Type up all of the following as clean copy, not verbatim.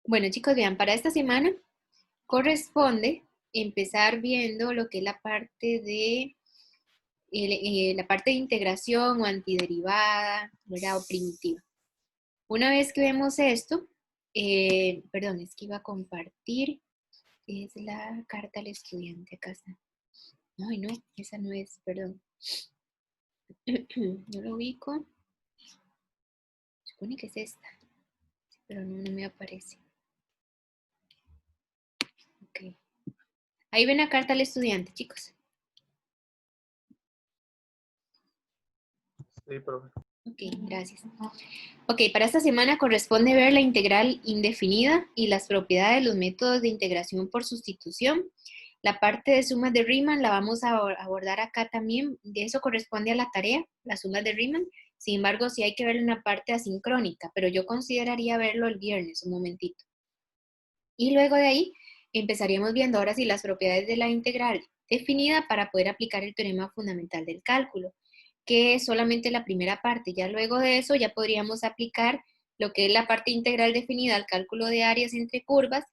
Bueno, chicos, vean, para esta semana corresponde empezar viendo lo que es la parte de integración o antiderivada, ¿verdad? O primitiva. Una vez que vemos esto, perdón, es que iba a compartir, es la carta al estudiante, acá está. Ay, no, esa no es, perdón. No lo ubico. Supone que es esta, pero no me aparece. Ok. Ahí ven la carta al estudiante, chicos. Sí, profe. Ok, gracias. Ok, para esta semana corresponde ver la integral indefinida y las propiedades de los métodos de integración por sustitución. La parte de sumas de Riemann la vamos a abordar acá también. De eso corresponde a la tarea, las sumas de Riemann. Sin embargo, sí hay que ver una parte asincrónica, pero yo consideraría verlo el viernes, un momentito. Y luego de ahí empezaríamos viendo ahora sí las propiedades de la integral definida para poder aplicar el teorema fundamental del cálculo, que es solamente la primera parte. Ya luego de eso ya podríamos aplicar lo que es la parte integral definida al cálculo de áreas entre curvas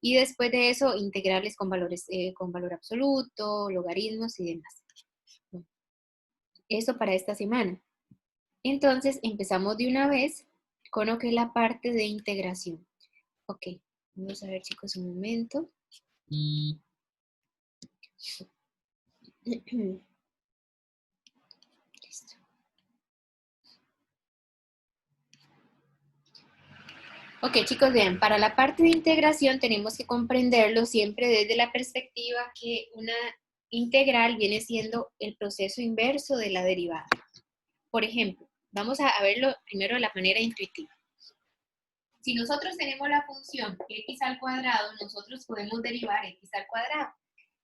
y después de eso integrales con valores con valor absoluto, logaritmos y demás. Bueno, eso para esta semana. Entonces empezamos de una vez con lo que es la parte de integración. Ok, vamos a ver chicos un momento. Listo. Ok, chicos, vean, para la parte de integración tenemos que comprenderlo siempre desde la perspectiva que una integral viene siendo el proceso inverso de la derivada. Por ejemplo, vamos a verlo primero de la manera intuitiva. Si nosotros tenemos la función x al cuadrado, nosotros podemos derivar x al cuadrado.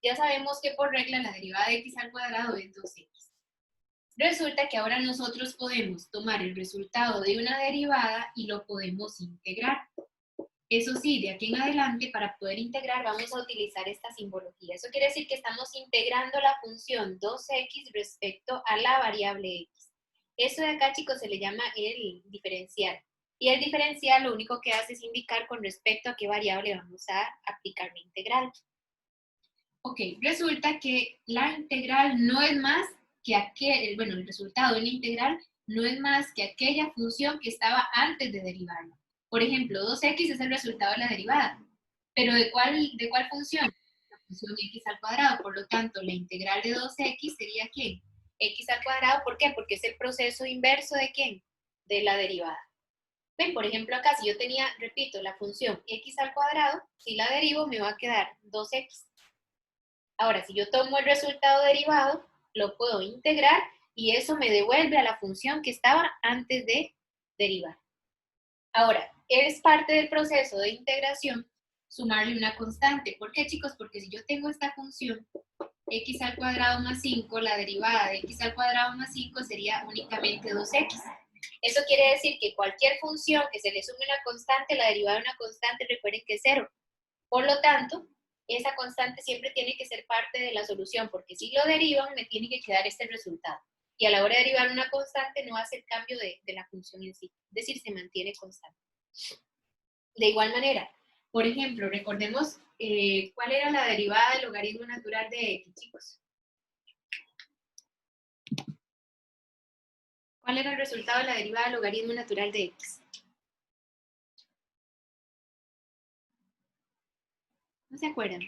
Ya sabemos que por regla la derivada de x al cuadrado es 2x. Resulta que ahora nosotros podemos tomar el resultado de una derivada y lo podemos integrar. Eso sí, de aquí en adelante, para poder integrar, vamos a utilizar esta simbología. Eso quiere decir que estamos integrando la función 2x respecto a la variable x. Eso de acá, chicos, se le llama el diferencial. Y el diferencial lo único que hace es indicar con respecto a qué variable vamos a aplicar la integral. Ok, resulta que la integral no es más que el resultado de la integral no es más que aquella función que estaba antes de derivarla. Por ejemplo, 2x es el resultado de la derivada. ¿Pero de cuál función? La función x al cuadrado. Por lo tanto, la integral de 2x sería ¿qué? X al cuadrado. ¿Por qué? Porque es el proceso inverso ¿de quién? De la derivada. Ven, por ejemplo, acá si yo tenía, repito, la función x al cuadrado, si la derivo me va a quedar 2x. Ahora, si yo tomo el resultado derivado, lo puedo integrar y eso me devuelve a la función que estaba antes de derivar. Ahora, es parte del proceso de integración sumarle una constante. ¿Por qué, chicos? Porque si yo tengo esta función x al cuadrado más 5, la derivada de x al cuadrado más 5 sería únicamente 2x. Eso quiere decir que cualquier función que se le sume una constante, la derivada de una constante, recuerden que es 0. Por lo tanto, esa constante siempre tiene que ser parte de la solución, porque si lo derivan, me tiene que quedar este resultado. Y a la hora de derivar una constante no hace el cambio de la función en sí, es decir, se mantiene constante. De igual manera, por ejemplo, recordemos cuál era la derivada del logaritmo natural de x, chicos. ¿Cuál era el resultado de la derivada del logaritmo natural de x? ¿No se acuerdan?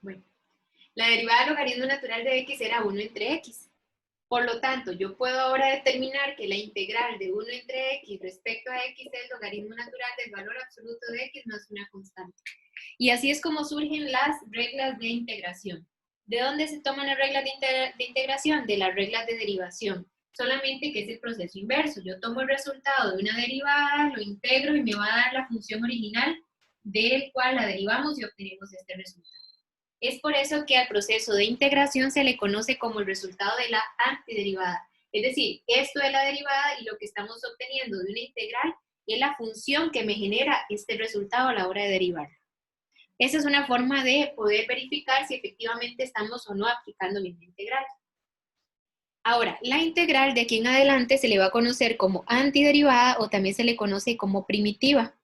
Bueno, la derivada del logaritmo natural de x era 1 entre x. Por lo tanto, yo puedo ahora determinar que la integral de 1 entre x respecto a x es el logaritmo natural del valor absoluto de x más una constante. Y así es como surgen las reglas de integración. ¿De dónde se toman las reglas de integración? De las reglas de derivación. Solamente que es el proceso inverso. Yo tomo el resultado de una derivada, lo integro y me va a dar la función original del cual la derivamos y obtenemos este resultado. Es por eso que al proceso de integración se le conoce como el resultado de la antiderivada. Es decir, esto es la derivada y lo que estamos obteniendo de una integral es la función que me genera este resultado a la hora de derivar. Esa es una forma de poder verificar si efectivamente estamos o no aplicando bien la integral. Ahora, la integral de aquí en adelante se le va a conocer como antiderivada o también se le conoce como primitiva,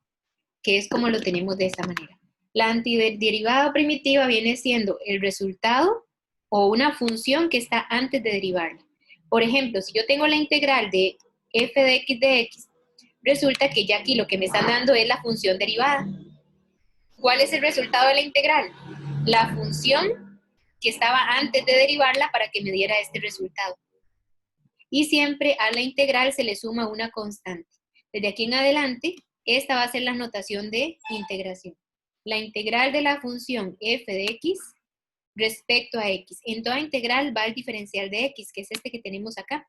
que es como lo tenemos de esta manera. La antiderivada primitiva viene siendo el resultado o una función que está antes de derivarla. Por ejemplo, si yo tengo la integral de f de x, resulta que ya aquí lo que me están dando es la función derivada. ¿Cuál es el resultado de la integral? La función que estaba antes de derivarla para que me diera este resultado. Y siempre a la integral se le suma una constante. Desde aquí en adelante, esta va a ser la notación de integración. La integral de la función f de x respecto a x. En toda integral va el diferencial de x, que es este que tenemos acá.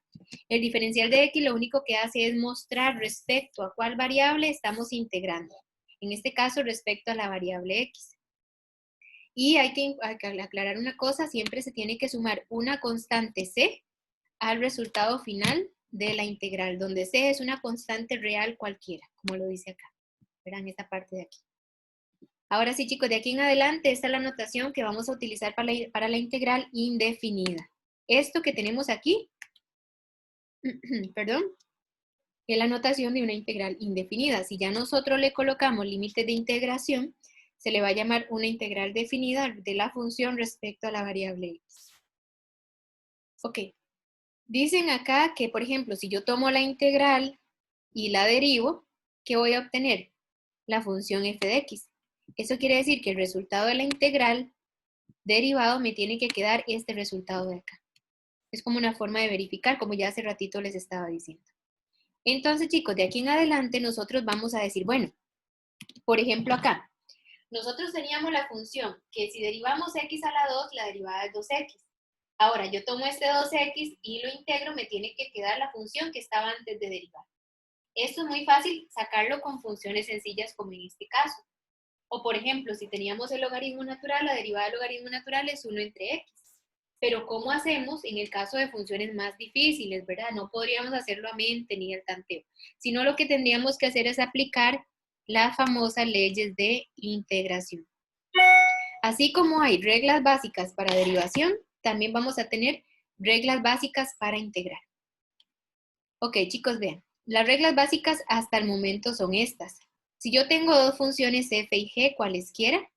El diferencial de x lo único que hace es mostrar respecto a cuál variable estamos integrando. En este caso, respecto a la variable x. Y hay que aclarar una cosa, siempre se tiene que sumar una constante c al resultado final de la integral, donde c es una constante real cualquiera, como lo dice acá. Verán esta parte de aquí. Ahora sí, chicos, de aquí en adelante, esta es la notación que vamos a utilizar para la integral indefinida. Esto que tenemos aquí, perdón, es la notación de una integral indefinida. Si ya nosotros le colocamos límites de integración, se le va a llamar una integral definida de la función respecto a la variable x. Ok. Dicen acá que, por ejemplo, si yo tomo la integral y la derivo, ¿qué voy a obtener? La función f de x. Eso quiere decir que el resultado de la integral derivado me tiene que quedar este resultado de acá. Es como una forma de verificar, como ya hace ratito les estaba diciendo. Entonces, chicos, de aquí en adelante nosotros vamos a decir, bueno, por ejemplo acá, nosotros teníamos la función que si derivamos x a la 2, la derivada es 2x. Ahora, yo tomo este 2x y lo integro, me tiene que quedar la función que estaba antes de derivar. Esto es muy fácil sacarlo con funciones sencillas como en este caso. O por ejemplo, si teníamos el logaritmo natural, la derivada del logaritmo natural es 1 entre x. Pero ¿cómo hacemos en el caso de funciones más difíciles, verdad? No podríamos hacerlo a mente ni al tanteo, sino lo que tendríamos que hacer es aplicar las famosas leyes de integración. Así como hay reglas básicas para derivación, también vamos a tener reglas básicas para integrar. Ok, chicos, vean. Las reglas básicas hasta el momento son estas. Si yo tengo dos funciones f y g, cualesquiera,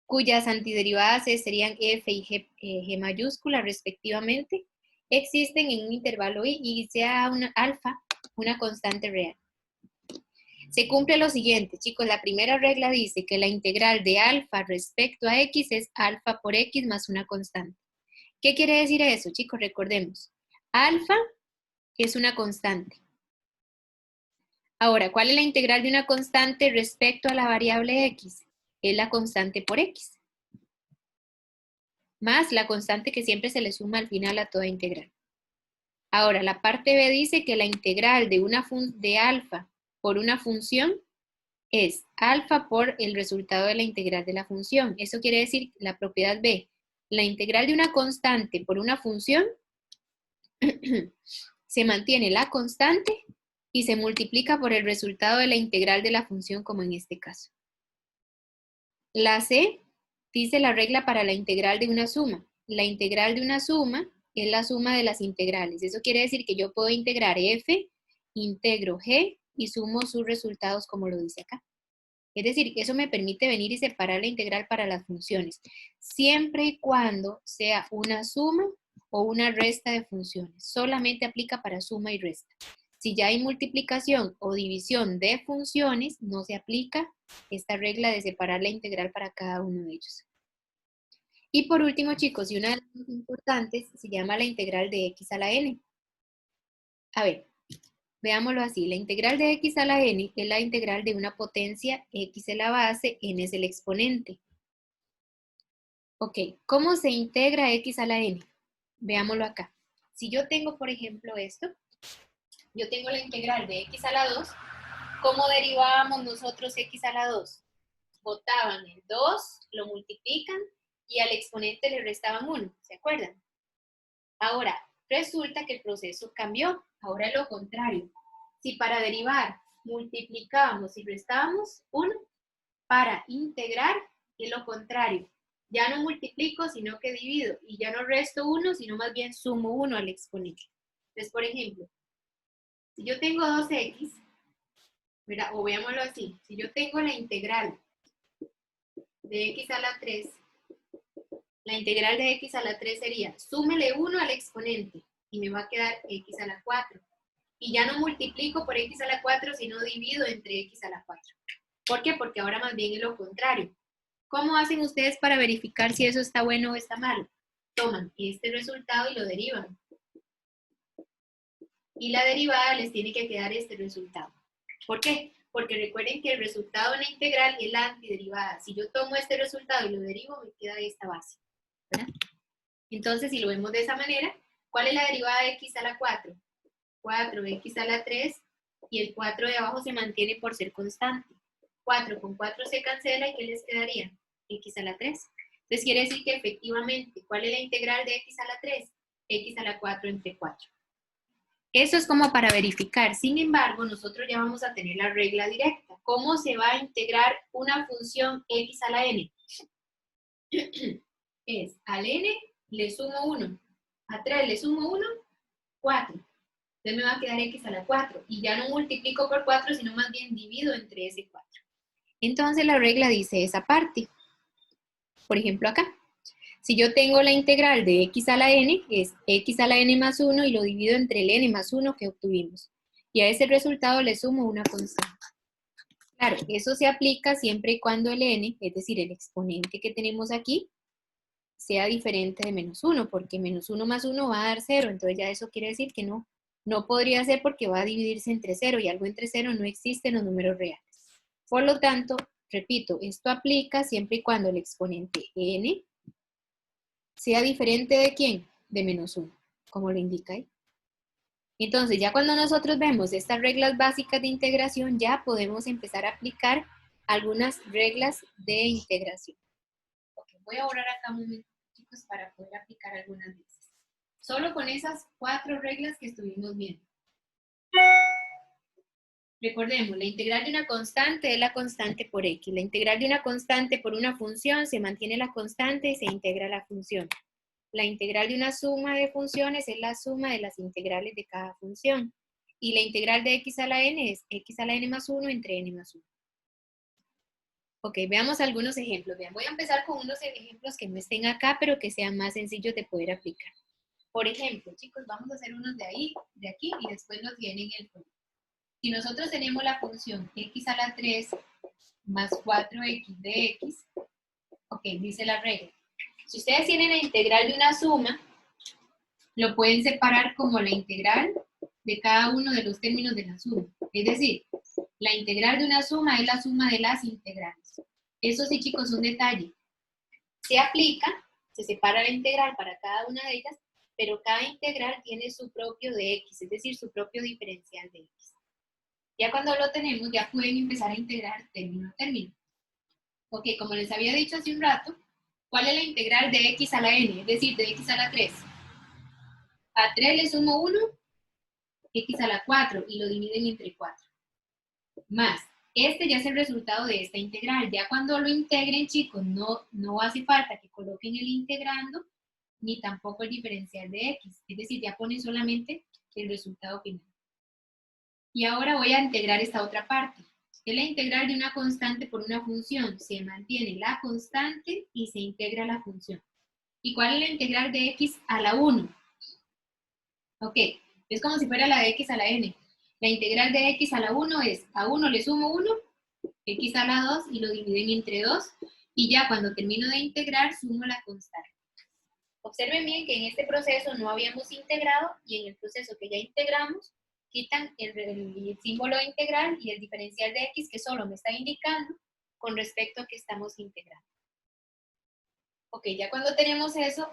cuyas antiderivadas serían f y g mayúscula respectivamente, existen en un intervalo y sea una alfa, una constante real. Se cumple lo siguiente, chicos, la primera regla dice que la integral de alfa respecto a x es alfa por x más una constante. ¿Qué quiere decir eso, chicos? Recordemos, alfa es una constante. Ahora, ¿cuál es la integral de una constante respecto a la variable x? Es la constante por x, más la constante que siempre se le suma al final a toda integral. Ahora, la parte B dice que la integral de alfa por una función es alfa por el resultado de la integral de la función. Eso quiere decir la propiedad B. La integral de una constante por una función se mantiene la constante y se multiplica por el resultado de la integral de la función, como en este caso. La C dice la regla para la integral de una suma. La integral de una suma es la suma de las integrales. Eso quiere decir que yo puedo integrar f, integro g y sumo sus resultados como lo dice acá. Es decir, eso me permite venir y separar la integral para las funciones, siempre y cuando sea una suma o una resta de funciones. Solamente aplica para suma y resta. Si ya hay multiplicación o división de funciones, no se aplica esta regla de separar la integral para cada uno de ellos. Y por último, chicos, y una de las más importantes, se llama la integral de x a la n. A ver, veámoslo así, la integral de x a la n es la integral de una potencia x en la base, n es el exponente. Ok, ¿cómo se integra x a la n? Veámoslo acá. Si yo tengo, por ejemplo, esto, yo tengo la integral de x a la 2, ¿cómo derivábamos nosotros x a la 2? Botaban el 2, lo multiplican y al exponente le restaban 1, ¿se acuerdan? Ahora, resulta que el proceso cambió, ahora es lo contrario. Si para derivar multiplicábamos y restábamos 1, para integrar es lo contrario. Ya no multiplico, sino que divido. Y ya no resto 1, sino más bien sumo 1 al exponente. Entonces, por ejemplo, si yo tengo 2x, mira, o veámoslo así, si yo tengo la integral de x a la 3, la integral de x a la 3 sería, súmele 1 al exponente y me va a quedar x a la 4. Y ya no multiplico por x a la 4, sino divido entre x a la 4. ¿Por qué? Porque ahora más bien es lo contrario. ¿Cómo hacen ustedes para verificar si eso está bueno o está malo? Toman este resultado y lo derivan. Y la derivada les tiene que quedar este resultado. ¿Por qué? Porque recuerden que el resultado en la integral es la antiderivada. Si yo tomo este resultado y lo derivo, me queda esta base, ¿verdad? Entonces, si lo vemos de esa manera, ¿cuál es la derivada de x a la 4? 4x a la 3, y el 4 de abajo se mantiene por ser constante. 4 con 4 se cancela, ¿y qué les quedaría? X a la 3. Entonces quiere decir que efectivamente, ¿cuál es la integral de x a la 3? X a la 4 entre 4. Eso es como para verificar. Sin embargo, nosotros ya vamos a tener la regla directa. ¿Cómo se va a integrar una función x a la n? Es al n le sumo 1, a 3 le sumo 1, 4. Entonces me va a quedar x a la 4. Y ya no multiplico por 4, sino más bien divido entre ese 4. Entonces la regla dice esa parte. Por ejemplo acá. Si yo tengo la integral de x a la n, es x a la n más 1 y lo divido entre el n más 1 que obtuvimos. Y a ese resultado le sumo una constante. Claro, eso se aplica siempre y cuando el n, es decir, el exponente que tenemos aquí, sea diferente de menos 1, porque menos 1 más 1 va a dar 0, entonces ya eso quiere decir que no podría ser porque va a dividirse entre 0 y algo entre 0 no existe en los números reales. Por lo tanto, repito, esto aplica siempre y cuando el exponente n sea diferente de ¿quién? De menos 1, como lo indica ahí. Entonces, ya cuando nosotros vemos estas reglas básicas de integración, ya podemos empezar a aplicar algunas reglas de integración. Okay, voy a borrar acá un momento, chicos, para poder aplicar algunas veces. Solo con esas 4 reglas que estuvimos viendo. Recordemos, la integral de una constante es la constante por x. La integral de una constante por una función se mantiene la constante y se integra la función. La integral de una suma de funciones es la suma de las integrales de cada función. Y la integral de x a la n es x a la n más 1 entre n más 1. Ok, veamos algunos ejemplos. Vean, voy a empezar con unos ejemplos que no estén acá, pero que sean más sencillos de poder aplicar. Por ejemplo, chicos, vamos a hacer unos de ahí, de aquí, y después los vienen en el folio. Si nosotros tenemos la función x a la 3 más 4x de x, ok, dice la regla. Si ustedes tienen la integral de una suma, lo pueden separar como la integral de cada uno de los términos de la suma. Es decir, la integral de una suma es la suma de las integrales. Eso sí, chicos, un detalle. Se aplica, se separa la integral para cada una de ellas, pero cada integral tiene su propio de x, es decir, su propio diferencial de x. Ya cuando lo tenemos, ya pueden empezar a integrar término a término. Ok, como les había dicho hace un rato, ¿cuál es la integral de x a la n? Es decir, de x a la 3. A 3 le sumo 1, x a la 4, y lo dividen entre 4. Más, este ya es el resultado de esta integral. Ya cuando lo integren, chicos, no hace falta que coloquen el integrando, ni tampoco el diferencial de x. Es decir, ya ponen solamente el resultado final. Y ahora voy a integrar esta otra parte. Es la integral de una constante por una función. Se mantiene la constante y se integra la función. ¿Y cuál es la integral de x a la 1? Ok, es como si fuera la de x a la n. La integral de x a la 1 es, a 1 le sumo 1, x a la 2 y lo dividen entre 2. Y ya cuando termino de integrar, sumo la constante. Observen bien que en este proceso no habíamos integrado y en el proceso que ya integramos, quitan el símbolo integral y el diferencial de x que solo me está indicando con respecto a que estamos integrando. Ok, ya cuando tenemos eso,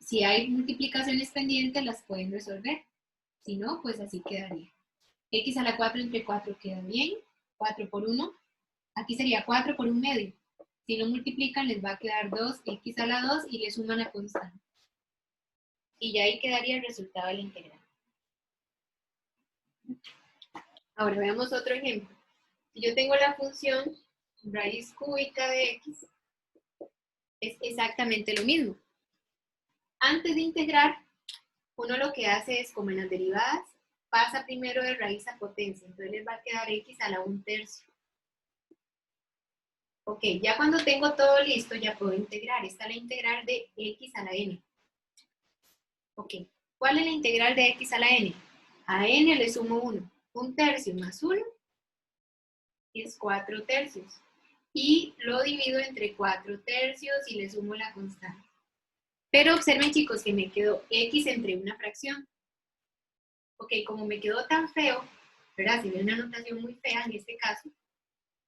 si hay multiplicaciones pendientes, las pueden resolver. Si no, pues así quedaría. X a la 4 entre 4 queda bien. 4 por 1. Aquí sería 4 por 1 medio. Si lo multiplican, les va a quedar 2x a la 2 y le suman la constante. Y ya ahí quedaría el resultado de la integral. Ahora veamos otro ejemplo. Si yo tengo la función raíz cúbica de x, Es exactamente lo mismo. Antes de integrar, uno lo que hace es, como en las derivadas, pasa primero de raíz a potencia. Entonces les va a quedar x a la 1/3. Ok, ya cuando tengo todo listo, ya puedo integrar. Esta es la integral de x a la n. Ok, ¿cuál es la integral de x a la n? A n le sumo 1. 1/3 más 1 es 4/3. Y lo divido entre 4/3 y le sumo la constante. Pero observen, chicos, que me quedó x entre una fracción. Ok, como me quedó tan feo, ¿verdad? Si ve una notación muy fea en este caso,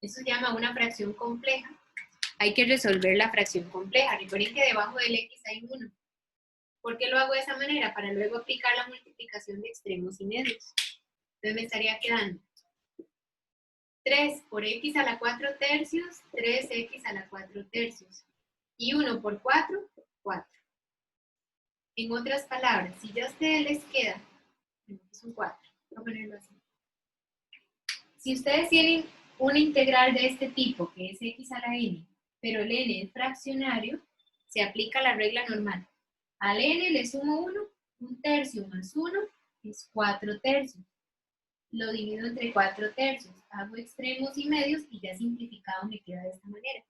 eso se llama una fracción compleja. Hay que resolver la fracción compleja. Recuerden que debajo del x hay un 1. ¿Por qué lo hago de esa manera? Para luego aplicar la multiplicación de extremos y medios. Entonces me estaría quedando 3 por x a la 4/3, 3x a la 4/3. Y 1 por 4, 4. En otras palabras, si ya a ustedes les queda, es un 4, voy a ponerlo así. Si ustedes tienen una integral de este tipo, que es x a la n, pero el n es fraccionario, se aplica la regla normal. Al n le sumo 1, 1/3 más 1 es 4/3. Lo divido entre 4/3, hago extremos y medios y ya simplificado me queda de esta manera.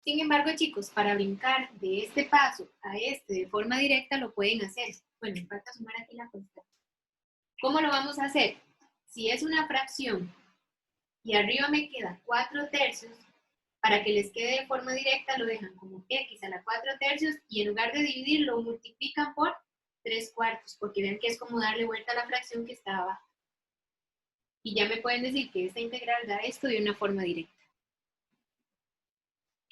Sin embargo, chicos, para brincar de este paso a este de forma directa lo pueden hacer. Bueno, me falta sumar aquí la constante. ¿Cómo lo vamos a hacer? Si es una fracción y arriba me queda 4/3, para que les quede de forma directa lo dejan como x a la 4/3 y en lugar de dividir lo multiplican por 3/4, porque ven que es como darle vuelta a la fracción que está abajo. Y ya me pueden decir que esta integral da esto de una forma directa.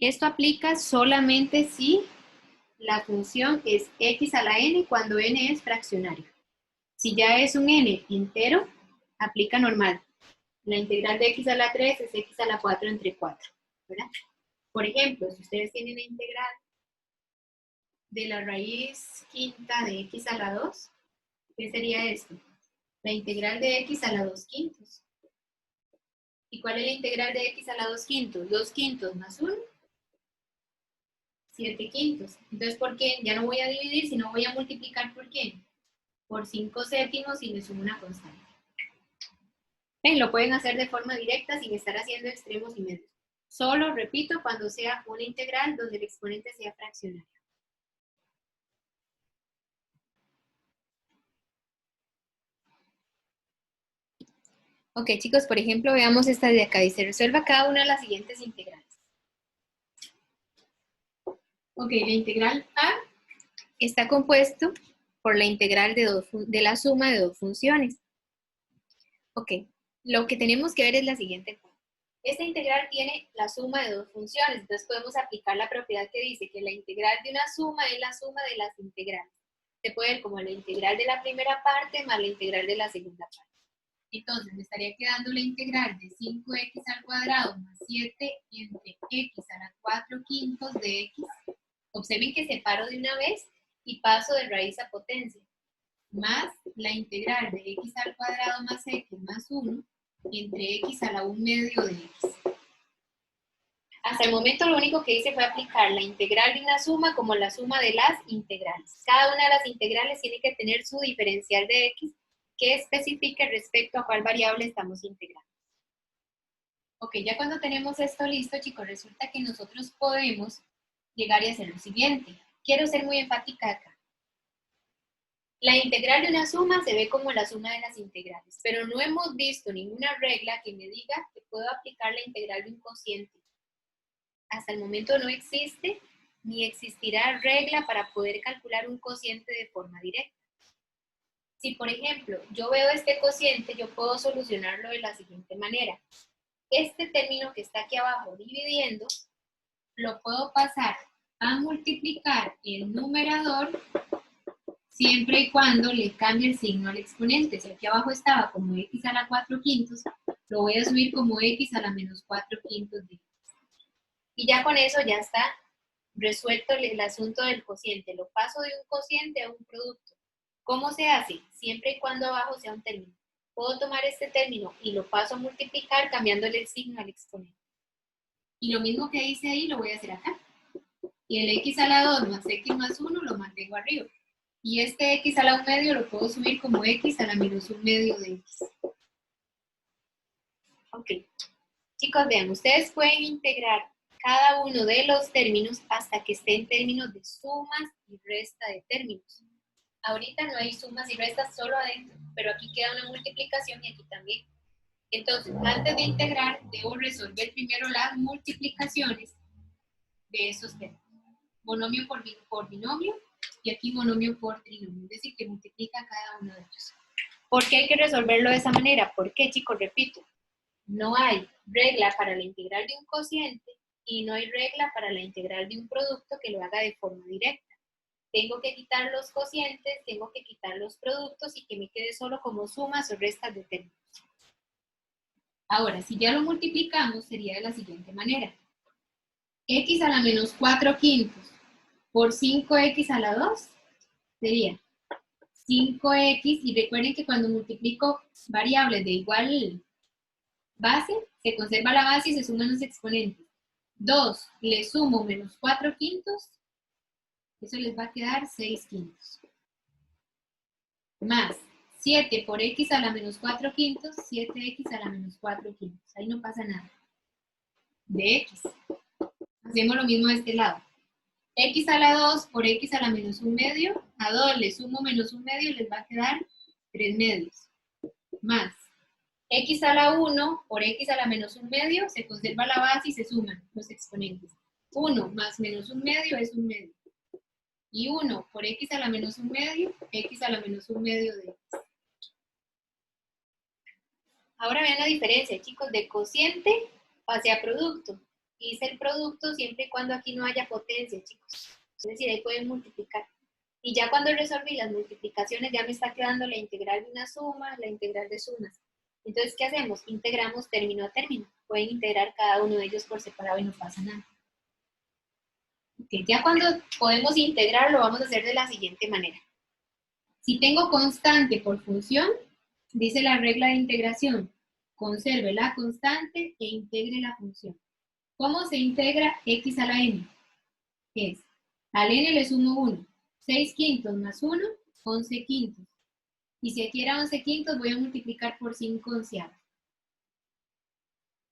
Esto aplica solamente si la función es x a la n cuando n es fraccionario. Si ya es un n entero, aplica normal. La integral de x a la 3 es x a la 4 entre 4, ¿verdad? Por ejemplo, si ustedes tienen la integral de la raíz quinta de x a la 2, ¿qué sería esto? La integral de x a la 2/5. ¿Y cuál es la integral de x a la 2/5? 2/5 más 1, 7/5. Entonces, ¿por qué? Ya no voy a dividir, sino voy a multiplicar por qué? Por 5/7 y le sumo una constante. Lo pueden hacer de forma directa sin estar haciendo extremos y medios. Solo, repito, cuando sea una integral donde el exponente sea fraccionario. Ok, chicos, por ejemplo, veamos esta de acá. Dice, resuelva cada una de las siguientes integrales. Ok, la integral A está compuesto por la integral de la suma de dos funciones. Ok, lo que tenemos que ver es la siguiente. Esta integral tiene la suma de dos funciones, entonces podemos aplicar la propiedad que dice que la integral de una suma es la suma de las integrales. Se puede ver como la integral de la primera parte más la integral de la segunda parte. Entonces me estaría quedando la integral de 5x al cuadrado más 7 entre x a la 4/5 de x. Observen que separo de una vez y paso de raíz a potencia. Más la integral de x al cuadrado más x más 1 entre x a la 1/2 de x. Hasta el momento lo único que hice fue aplicar la integral de una suma como la suma de las integrales. Cada una de las integrales tiene que tener su diferencial de x que especifique respecto a cuál variable estamos integrando. Ok, ya cuando tenemos esto listo, chicos, resulta que nosotros podemos llegar y hacer lo siguiente. Quiero ser muy enfática acá. La integral de una suma se ve como la suma de las integrales, pero no hemos visto ninguna regla que me diga que puedo aplicar la integral de un cociente. Hasta el momento no existe ni existirá regla para poder calcular un cociente de forma directa. Si, por ejemplo, yo veo este cociente, yo puedo solucionarlo de la siguiente manera. Este término que está aquí abajo dividiendo, lo puedo pasar a multiplicar el numerador siempre y cuando le cambie el signo al exponente. Si aquí abajo estaba como x a la 4/5, lo voy a subir como x a la menos 4/5 de x. Y ya con eso ya está resuelto el asunto del cociente. Lo paso de un cociente a un producto. ¿Cómo se hace? Siempre y cuando abajo sea un término. Puedo tomar este término y lo paso a multiplicar cambiándole el signo al exponente. Y lo mismo que hice ahí lo voy a hacer acá. y el x a la 2 más x más 1 lo mantengo arriba. Y este x a la 1 medio lo puedo subir como x a la menos 1 medio de x. Ok. Chicos, vean, ustedes pueden integrar cada uno de los términos hasta que esté en términos de sumas y resta de términos. Ahorita no hay sumas y restas solo adentro, pero aquí queda una multiplicación y aquí también. Entonces, antes de integrar, debo resolver primero las multiplicaciones de esos términos. Monomio por binomio y aquí monomio por trinomio, es decir, que multiplica cada uno de ellos. ¿Por qué hay que resolverlo de esa manera? Porque, chicos, repito, no hay regla para la integral de un cociente y no hay regla para la integral de un producto que lo haga de forma directa. Tengo que quitar los cocientes, tengo que quitar los productos y que me quede solo como sumas o restas de términos. Ahora, si ya lo multiplicamos, sería de la siguiente manera. X a la menos 4 quintos por 5x a la 2 sería 5x, y recuerden que cuando multiplico variables de igual base, se conserva la base y se suman los exponentes. 2 le sumo menos 4 quintos, eso les va a quedar 6 quintos. Más 7 por x a la menos 4 quintos, 7x a la menos 4 quintos. Ahí no pasa nada. De x. Hacemos lo mismo de este lado. X a la 2 por x a la menos 1 medio. A 2 le sumo menos 1 medio, les va a quedar 3 medios. Más x a la 1 por x a la menos 1 medio, se conserva la base y se suman los exponentes. 1 más menos 1 medio es 1 medio. Y 1 por x a la menos 1 medio, x a la menos 1 medio de x. Ahora vean la diferencia, chicos, de cociente pase a producto. Hice el producto siempre y cuando aquí no haya potencia, chicos. Es decir, ahí pueden multiplicar. Y ya cuando resolví las multiplicaciones ya me está quedando la integral de una suma, la integral de sumas. Entonces, ¿qué hacemos? Integramos término a término. Pueden integrar cada uno de ellos por separado y no pasa nada. Okay, ya cuando podemos integrar lo vamos a hacer de la siguiente manera. Si tengo constante por función, dice la regla de integración, conserve la constante e integre la función. ¿Cómo se integra x a la n? Es, al n le sumo 1, 6 quintos más 1, 11 quintos. Y si aquí era 11 quintos, voy a multiplicar por 5 onceavos.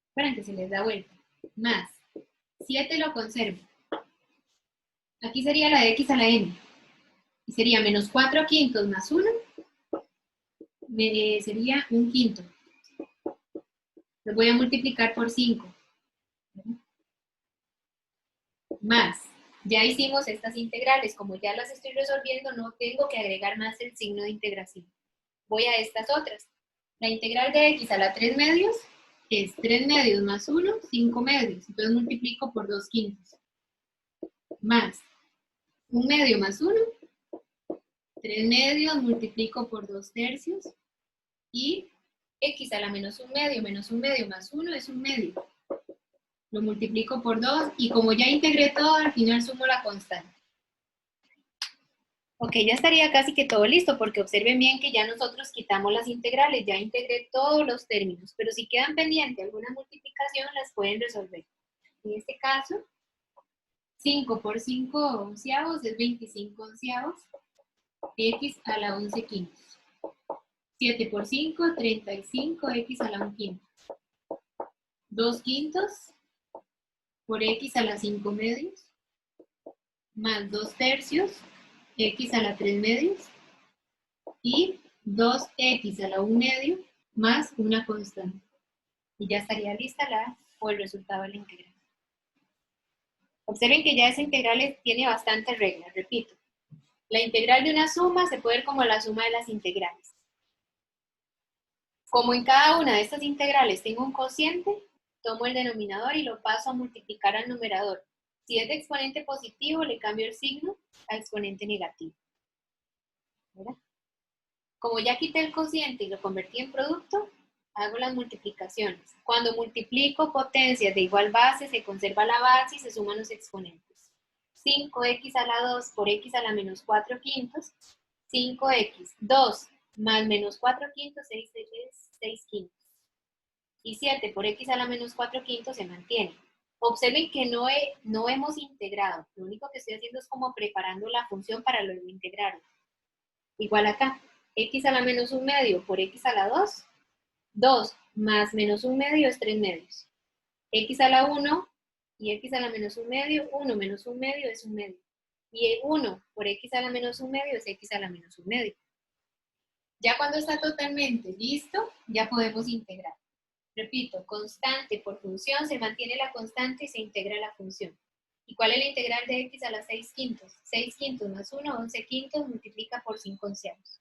Esperen que se les da vuelta. Más 7 lo conservo. Aquí sería la de x a la n. Y sería menos 4 quintos más 1, sería 1 quinto. Lo voy a multiplicar por 5. Más, ya hicimos estas integrales. Como ya las estoy resolviendo, no tengo que agregar más el signo de integración. Voy a estas otras. La integral de x a la 3 medios es 3 medios más 1, 5 medios. Entonces multiplico por 2 quintos. Más 1 medio más 1, 3 medios, multiplico por 2 tercios. Y x a la menos 1 medio más 1 es 1 medio. Lo multiplico por 2 y como ya integré todo, al final sumo la constante. Ok, ya estaría casi que todo listo, porque observen bien que ya nosotros quitamos las integrales, ya integré todos los términos, pero si quedan pendientes alguna multiplicación, las pueden resolver. En este caso, 5 por 5 onceavos es 25 onceavos, x a la 11 quintos. 7 por 5, 35, x a la 1 quinto. 2 quintos por x a la 5 medios, más 2 tercios, x a la 3 medios, y 2x a la 1 medio, más una constante. Y ya estaría lista el resultado de la integral. Observen que ya esa integral tiene bastantes reglas, repito. La integral de una suma se puede ver como la suma de las integrales. Como en cada una de estas integrales tengo un cociente, tomo el denominador y lo paso a multiplicar al numerador. Si es de exponente positivo, le cambio el signo a exponente negativo. ¿Verdad? Como ya quité el cociente y lo convertí en producto, hago las multiplicaciones. Cuando multiplico potencias de igual base, se conserva la base y se suman los exponentes. 5x a la 2 por x a la menos 4 quintos, 5x, 2 más menos 4 quintos, 6 quintos. Y 7 por x a la menos 4 quintos se mantiene. Observen que no hemos integrado. Lo único que estoy haciendo es como preparando la función para luego integrarla. Igual acá, x a la menos 1/2 por x a la 2, 2 más menos 1/2 es 3/2. X a la 1 y x a la menos 1/2, 1 menos 1/2 es 1/2. Y 1 por x a la menos 1/2 es x a la menos 1/2. Ya cuando está totalmente listo, ya podemos integrar. Repito, constante por función, se mantiene la constante y se integra la función. ¿Y cuál es la integral de x a la 6/5? 6/5 más 1, 11/5, multiplica por 5/11.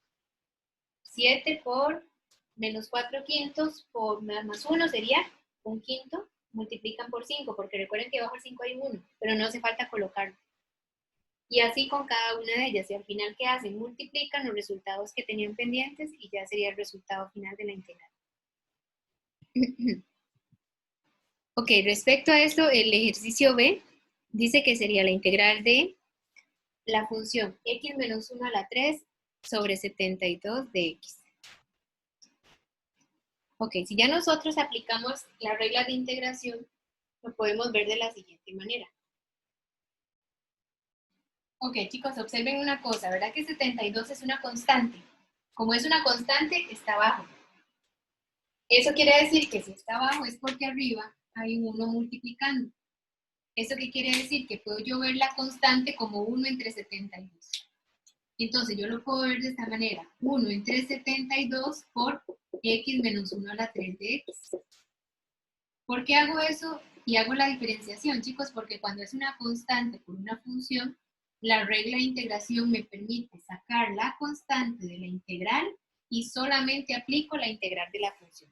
7 por menos 4/5 por más 1 sería 1/5, multiplican por 5, porque recuerden que bajo el 5 hay un 1, pero no hace falta colocarlo. Y así con cada una de ellas, y al final, ¿qué hacen? Multiplican los resultados que tenían pendientes y ya sería el resultado final de la integral. Ok, respecto a esto, el ejercicio B dice que sería la integral de la función x menos 1 a la 3 sobre 72 de x. Ok, si ya nosotros aplicamos la regla de integración, lo podemos ver de la siguiente manera. Ok, chicos, observen una cosa, ¿verdad que 72 es una constante? Como es una constante, está abajo. Eso quiere decir que si está abajo es porque arriba hay un 1 multiplicando. ¿Eso qué quiere decir? Que puedo yo ver la constante como 1 entre 72. Entonces yo lo puedo ver de esta manera. 1 entre 72 por x menos 1 a la 3 de x. ¿Por qué hago eso? Y hago la diferenciación, chicos, porque cuando es una constante por una función, la regla de integración me permite sacar la constante de la integral y solamente aplico la integral de la función.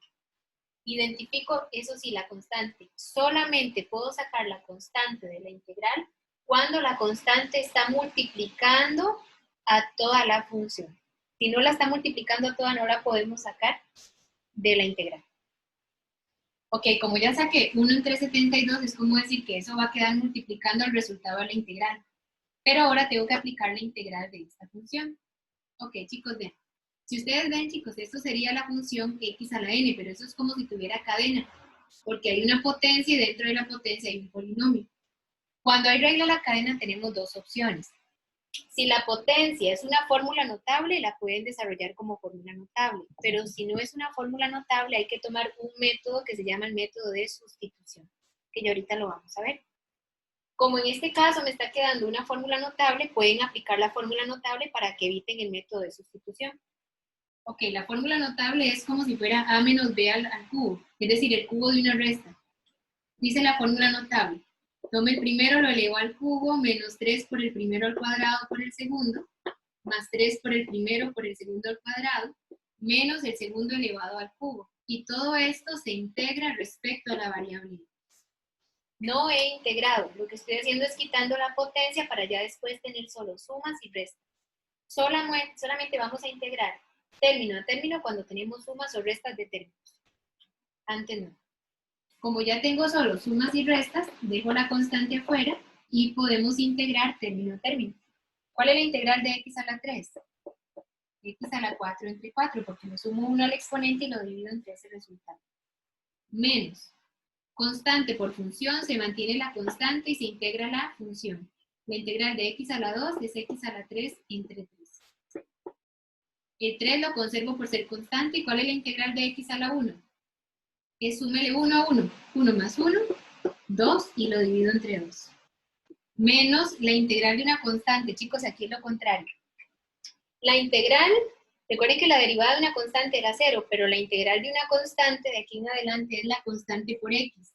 Identifico, eso sí, la constante. Solamente puedo sacar la constante de la integral cuando la constante está multiplicando a toda la función. Si no la está multiplicando a toda, no la podemos sacar de la integral. Ok, como ya saqué 1 entre 72, es como decir que eso va a quedar multiplicando el resultado de la integral. Pero ahora tengo que aplicar la integral de esta función. Ok, chicos, vean. Si ustedes ven, chicos, esto sería la función x a la n, pero eso es como si tuviera cadena, porque hay una potencia y dentro de la potencia hay un polinomio. Cuando hay regla de la cadena tenemos dos opciones. Si la potencia es una fórmula notable, la pueden desarrollar como fórmula notable, pero si no es una fórmula notable, hay que tomar un método que se llama el método de sustitución, que ya ahorita lo vamos a ver. Como en este caso me está quedando una fórmula notable, pueden aplicar la fórmula notable para que eviten el método de sustitución. Ok, la fórmula notable es como si fuera a menos b al cubo, es decir, el cubo de una resta. Dice la fórmula notable. Tome el primero, lo elevo al cubo, menos 3 por el primero al cuadrado por el segundo, más 3 por el primero por el segundo al cuadrado, menos el segundo elevado al cubo. Y todo esto se integra respecto a la variable. No he integrado, lo que estoy haciendo es quitando la potencia para ya después tener solo sumas y restas. Solamente vamos a integrar término a término cuando tenemos sumas o restas de términos. Antes no. Como ya tengo solo sumas y restas, dejo la constante afuera y podemos integrar término a término. ¿Cuál es la integral de x a la 3? X a la 4 entre 4, porque lo sumo 1 al exponente y lo divido entre ese resultado. Menos. Constante por función, se mantiene la constante y se integra la función. La integral de x a la 2 es x a la 3 entre 3. El 3 lo conservo por ser constante. ¿Y cuál es la integral de x a la 1? Es súmele 1 a 1. 1 más 1, 2 y lo divido entre 2. Menos la integral de una constante. Chicos, aquí es lo contrario. La integral, recuerden que la derivada de una constante era 0, pero la integral de una constante de aquí en adelante es la constante por x.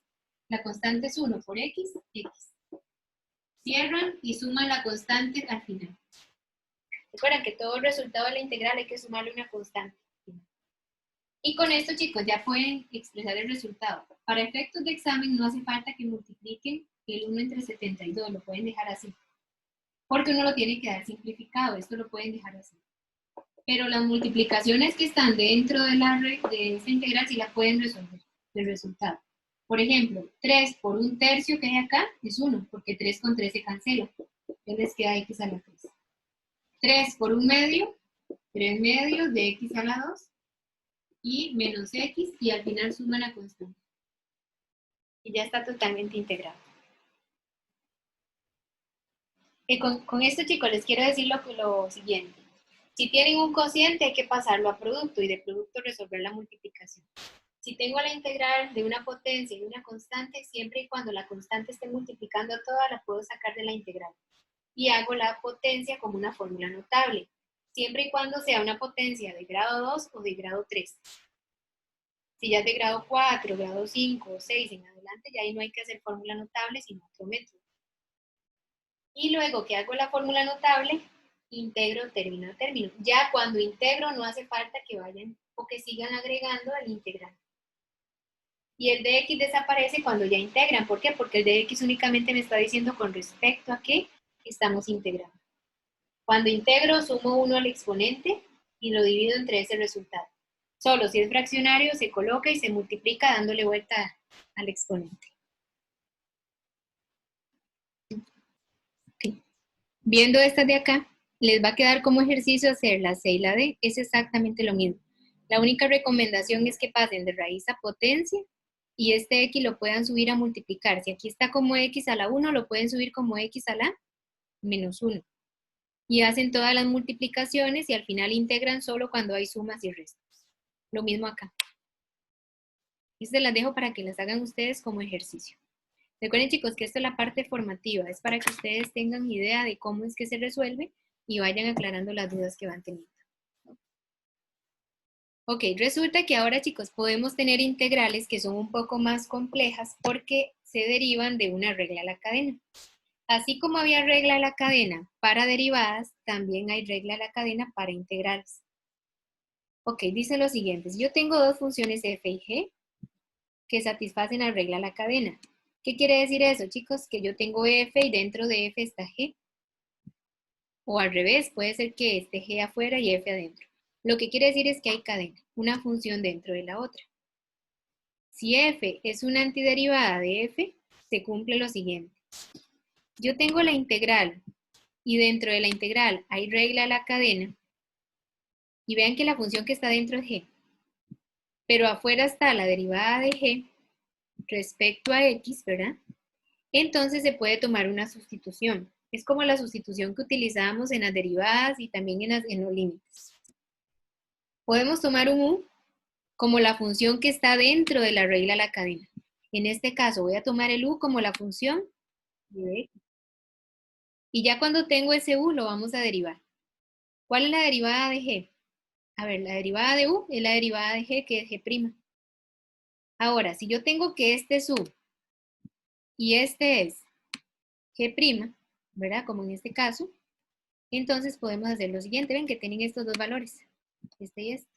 La constante es 1 por x, x. Cierran y suman la constante al final. Recuerden que todo el resultado de la integral hay que sumarle una constante. Y con esto, chicos, ya pueden expresar el resultado. Para efectos de examen no hace falta que multipliquen el 1 entre 72, lo pueden dejar así. Porque uno lo tiene que dar simplificado, esto lo pueden dejar así. Pero las multiplicaciones que están dentro de esta integral sí la pueden resolver, el resultado. Por ejemplo, 3 por 1/3 que hay acá es 1, porque 3 con 3 se cancela. Entonces les queda x a la 3. 3 por 1/2, 3/2 de x a la 2, y menos x, y al final suma la constante. y ya está totalmente integrado. Con esto, chicos, les quiero decir lo siguiente. Si tienen un cociente, hay que pasarlo a producto y de producto resolver la multiplicación. Si tengo la integral de una potencia y una constante, siempre y cuando la constante esté multiplicando toda, la puedo sacar de la integral. Y hago la potencia como una fórmula notable, siempre y cuando sea una potencia de grado 2 o de grado 3. Si ya es de grado 4, grado 5 o 6 en adelante, ya ahí no hay que hacer fórmula notable, sino otro método. Y luego que hago la fórmula notable, integro término a término. Ya cuando integro no hace falta que vayan o que sigan agregando al integral. Y el dx desaparece cuando ya integran. ¿Por qué? Porque el dx únicamente me está diciendo con respecto a qué estamos integrando. Cuando integro, sumo 1 al exponente y lo divido entre ese resultado. Solo si es fraccionario, se coloca y se multiplica dándole vuelta al exponente. Okay. Viendo estas de acá, les va a quedar como ejercicio hacer la C y la D. Es exactamente lo mismo. La única recomendación es que pasen de raíz a potencia y este X lo puedan subir a multiplicar. Si aquí está como X a la 1, lo pueden subir como X a la menos 1. Y hacen todas las multiplicaciones y al final integran solo cuando hay sumas y restas. Lo mismo acá. Y se las dejo para que las hagan ustedes como ejercicio. Recuerden, chicos, que esto es la parte formativa. Es para que ustedes tengan idea de cómo es que se resuelve y vayan aclarando las dudas que van teniendo. Ok, resulta que ahora, chicos, podemos tener integrales que son un poco más complejas porque se derivan de una regla a la cadena. Así como había regla a la cadena para derivadas, también hay regla a la cadena para integrales. Ok, dice lo siguiente. Yo tengo dos funciones f y g que satisfacen la regla a la cadena. ¿Qué quiere decir eso, chicos? Que yo tengo f y dentro de f está g. O al revés, puede ser que esté g afuera y f adentro. Lo que quiere decir es que hay cadena, una función dentro de la otra. Si f es una antiderivada de f, se cumple lo siguiente. Yo tengo la integral y dentro de la integral hay regla a la cadena. Y vean que la función que está dentro es g. Pero afuera está la derivada de g respecto a x, ¿verdad? Entonces se puede tomar una sustitución. Es como la sustitución que utilizamos en las derivadas y también en los límites. Podemos tomar un u como la función que está dentro de la regla a la cadena. En este caso voy a tomar el u como la función de x. Y ya cuando tengo ese u lo vamos a derivar. ¿Cuál es la derivada de g? A ver, la derivada de u es la derivada de g, que es g'. Ahora, si yo tengo que este es u y este es g', ¿verdad? Como en este caso, entonces podemos hacer lo siguiente. Ven que tienen estos dos valores, este y este.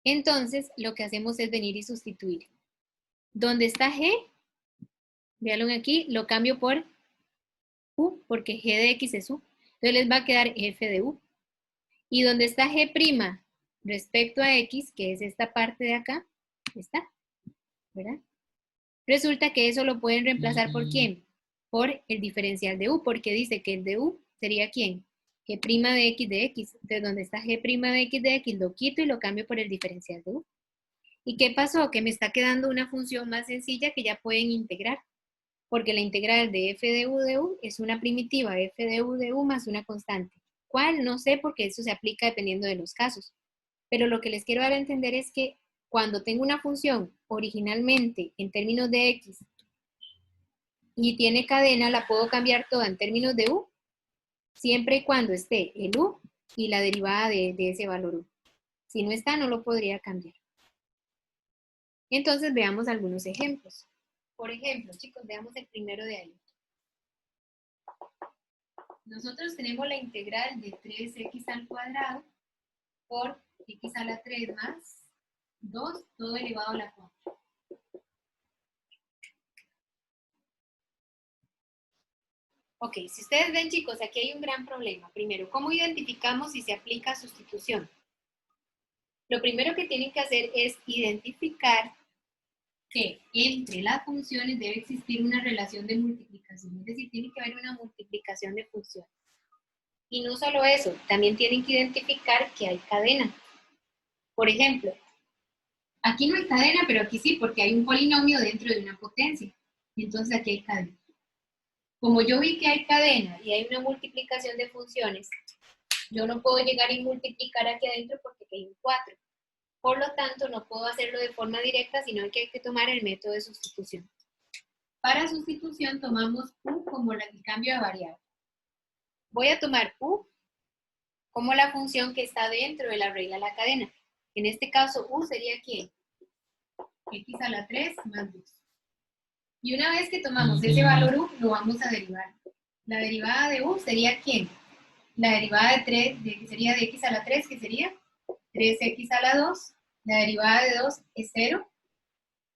Entonces, lo que hacemos es venir y sustituir. Donde está g, véanlo aquí, lo cambio por u, porque g de x es u. Entonces les va a quedar f de u. Y donde está g' respecto a x, que es esta parte de acá, está, ¿verdad? Resulta que eso lo pueden reemplazar por ¿quién? Por el diferencial de u, porque dice que el de u sería ¿quién? G' de x de x. Entonces, donde está g' de x, lo quito y lo cambio por el diferencial de u. ¿Y qué pasó? Que me está quedando una función más sencilla que ya pueden integrar. Porque la integral de f de u es una primitiva f de u más una constante. ¿Cuál? No sé, porque eso se aplica dependiendo de los casos. Pero lo que les quiero dar a entender es que cuando tengo una función originalmente en términos de x y tiene cadena, la puedo cambiar toda en términos de u, siempre y cuando esté el u y la derivada de ese valor u. Si no está, no lo podría cambiar. Entonces veamos algunos ejemplos. Por ejemplo, chicos, veamos el primero de ahí. Nosotros tenemos la integral de 3x al cuadrado por x a la 3 más 2, todo elevado a la 4. Ok, si ustedes ven, chicos, aquí hay un gran problema. Primero, ¿cómo identificamos si se aplica sustitución? Lo primero que tienen que hacer es identificar que entre las funciones debe existir una relación de multiplicación, es decir, tiene que haber una multiplicación de funciones. Y no solo eso, también tienen que identificar que hay cadena. Por ejemplo, Aquí no hay cadena, pero aquí sí, porque hay un polinomio dentro de una potencia. Entonces aquí hay cadena. Como yo vi que hay cadena y hay una multiplicación de funciones, yo no puedo llegar y multiplicar aquí adentro porque aquí hay un 4. Por lo tanto, no puedo hacerlo de forma directa, sino que hay que tomar el método de sustitución. Para sustitución tomamos u como el cambio de variable. Voy a tomar u como la función que está dentro de la regla de la cadena. En este caso, u sería ¿quién? X a la 3 más 2. Y una vez que tomamos ese valor u, lo vamos a derivar. La derivada de u sería ¿quién? La derivada de 3, sería de x a la 3, que sería 3x a la 2. La derivada de 2 es 0.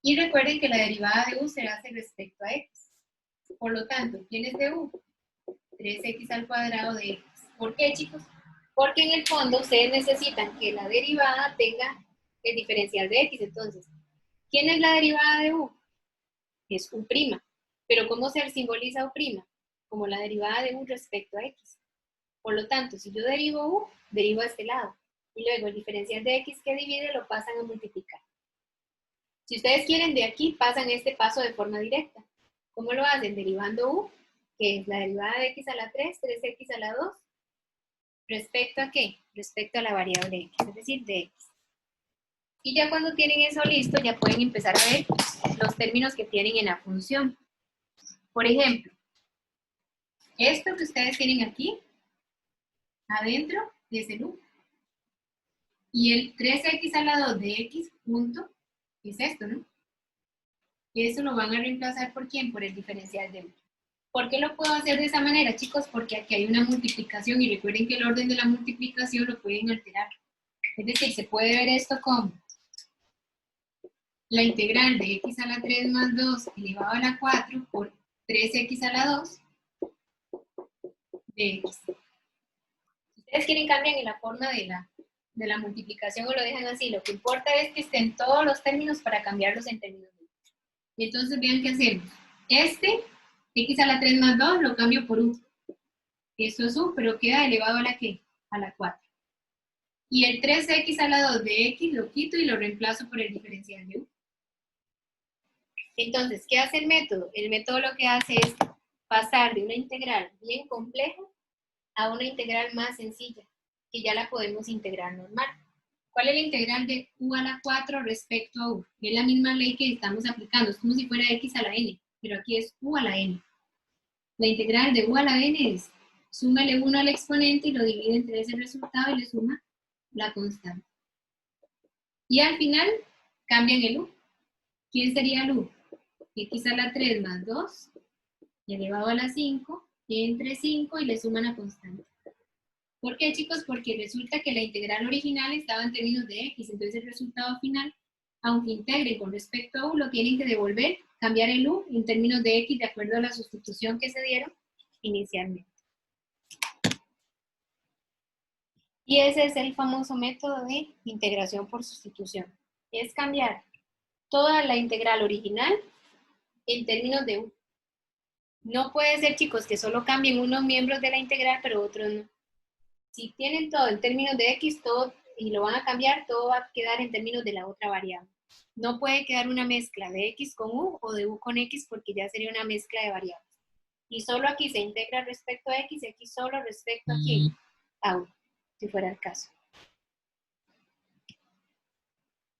Y recuerden que la derivada de u se hace respecto a x. Por lo tanto, ¿quién es de u? 3x al cuadrado de x. ¿Por qué, chicos? Porque en el fondo ustedes necesitan que la derivada tenga el diferencial de x. Entonces, ¿quién es la derivada de u? Es u'. Pero ¿cómo se simboliza u'? Como la derivada de u respecto a x. Por lo tanto, si yo derivo u, derivo a este lado. Y luego el diferencial de x que divide lo pasan a multiplicar. Si ustedes quieren, de aquí pasan este paso de forma directa. ¿Cómo lo hacen? Derivando u, que es la derivada de x a la 3, 3x a la 2, ¿respecto a qué? Respecto a la variable x, es decir, de x. Y ya cuando tienen eso listo, ya pueden empezar a ver los términos que tienen en la función. Por ejemplo, esto que ustedes tienen aquí, adentro, es el u. Y el 3x a la 2 de x punto, es esto, ¿no? Eso lo van a reemplazar ¿por quién? Por el diferencial de u. ¿Por qué lo puedo hacer de esa manera, chicos? Porque aquí hay una multiplicación y recuerden que el orden de la multiplicación lo pueden alterar. Es decir, se puede ver esto como la integral de x a la 3 más 2 elevado a la 4 por 3x a la 2 de x. Si ustedes quieren cambian en la forma de la multiplicación o lo dejan así, lo que importa es que estén todos los términos para cambiarlos en términos de x. Y entonces vean qué hacemos. Este, x a la 3 más 2, lo cambio por u. Esto es u, pero queda elevado a la ¿qué? A la 4. Y el 3x a la 2 de x lo quito y lo reemplazo por el diferencial de u. Entonces, ¿qué hace el método? El método lo que hace es pasar de una integral bien compleja a una integral más sencilla, que ya la podemos integrar normal. ¿Cuál es la integral de u a la 4 respecto a u? Es la misma ley que estamos aplicando, es como si fuera x a la n, pero aquí es u a la n. La integral de u a la n es, súmale 1 al exponente y lo divide entre ese resultado y le suma la constante. Y al final, cambian el u. ¿Quién sería el u? X a la 3 más 2, elevado a la 5, entre 5 y le suman la constante. ¿Por qué, chicos? Porque resulta que la integral original estaba en términos de x, entonces el resultado final, aunque integren con respecto a u, lo tienen que devolver, cambiar el u en términos de x de acuerdo a la sustitución que se dieron inicialmente. Y ese es el famoso método de integración por sustitución. Es cambiar toda la integral original en términos de u. No puede ser, chicos, que solo cambien unos miembros de la integral, pero otros no. Si tienen todo en términos de x, todo, y lo van a cambiar, todo va a quedar en términos de la otra variable. No puede quedar una mezcla de x con u o de u con x porque ya sería una mezcla de variables. Y solo aquí se integra respecto a x y aquí solo respecto a quién, a u, si fuera el caso.